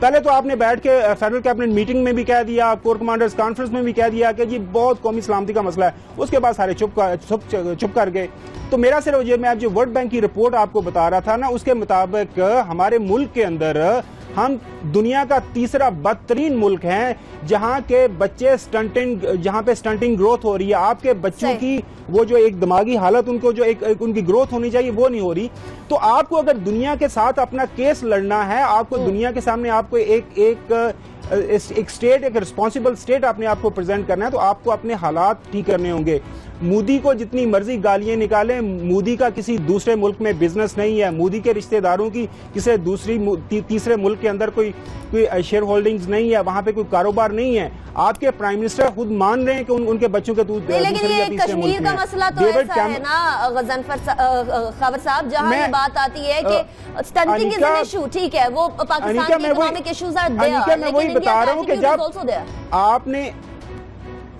पहले तो आपने बैठ के फेडरल कैबिनेट मीटिंग में भी कह दिया, कोर कमांडर्स कॉन्फ्रेंस में भी कह दिया कि जी बहुत कौमी सलामती का मसला है। उसके बाद सारे चुप कर गए। तो मेरा सिर्फ ये, मैं जो वर्ल्ड बैंक की रिपोर्ट आपको बता रहा था ना, उसके मुताबिक हमारे मुल्क के अंदर हम दुनिया का तीसरा बदतरीन मुल्क हैं जहां के बच्चे जहां पे स्टंटिंग ग्रोथ हो रही है। आपके बच्चों की वो जो एक दिमागी हालत, उनको जो एक उनकी ग्रोथ होनी चाहिए वो नहीं हो रही। तो आपको अगर दुनिया के साथ अपना केस लड़ना है, आपको दुनिया के सामने आपको एक स्टेट, एक रिस्पॉन्सिबल स्टेट अपने आप को प्रेजेंट करना है, तो आपको अपने हालात ठीक करने होंगे। मोदी को जितनी मर्जी गालियां निकालें, मोदी का किसी दूसरे मुल्क में बिजनेस नहीं है, मोदी के रिश्तेदारों की किसी तीसरे मुल्क के अंदर कोई शेयर होल्डिंग्स नहीं है, वहां पे कोई कारोबार नहीं है। आपके प्राइम मिनिस्टर खुद मान रहे हैं कि उनके बच्चों के लेकिन ये कश्मीर का मसला तो ऐसा है ना गजनफर खबर साहब, जहां ये बात आती है कि स्टंटिंग इज एन इशू, ठीक है, वो पाकिस्तान के इकोनॉमिक इश्यूज आर देयर, मैं वही बता रहा हूं कि जब आपने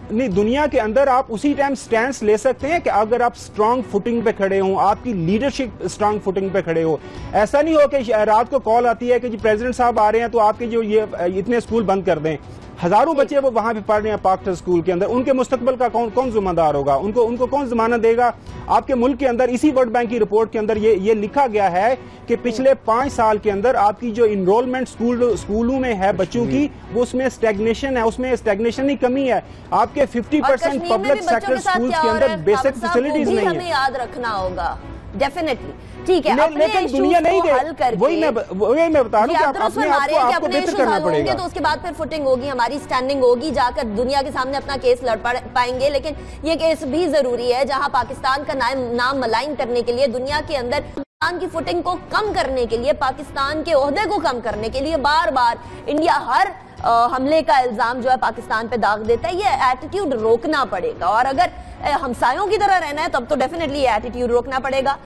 नहीं, दुनिया के अंदर आप उसी टाइम स्टैंड ले सकते हैं कि अगर आप स्ट्रांग फुटिंग पे खड़े हो, आपकी लीडरशिप स्ट्रांग फुटिंग पे खड़े हो। ऐसा नहीं हो कि रात को कॉल आती है कि जी प्रेसिडेंट साहब आ रहे हैं तो आपके जो ये इतने स्कूल बंद कर दें। हजारों बच्चे वो वहां पे पढ़ रहे हैं पाक स्कूल के अंदर, उनके मुस्तकबिल का कौन जिम्मेदार होगा? उनको कौन जमानत देगा? आपके मुल्क के अंदर इसी वर्ल्ड बैंक की रिपोर्ट के अंदर ये लिखा गया है कि पिछले 5 साल के अंदर आपकी जो इनरोलमेंट स्कूलों में है बच्चों की, वो उसमें स्टैग्नेशन है, उसमें स्टैग्नेशन की कमी है। आपके 50% पब्लिक सेक्टर स्कूल के अंदर बेसिक फैसिलिटीज नहीं है। हमें याद रखना होगा डेफिनेटली, ठीक है, लेकिन दुनिया नहीं गई। वही मैं बता रहा हूं कि आपको बेहतर करना पड़ेगा। तो उसके बाद फिर फुटिंग होगी, हमारी स्टैंडिंग होगी, जाकर दुनिया के सामने अपना केस लड़ पाएंगे। लेकिन ये केस भी जरूरी है जहां पाकिस्तान का नाम मलाइन करने के लिए, दुनिया के अंदर पाकिस्तान की फुटिंग को कम करने के लिए, पाकिस्तान के ओहदे को कम करने के लिए बार बार इंडिया हर हमले का इल्जाम जो है पाकिस्तान पे दाग देता है। ये एटीट्यूड रोकना पड़ेगा, और अगर हमसायों की तरह रहना है तब तो डेफिनेटली ये एटीट्यूड रोकना पड़ेगा।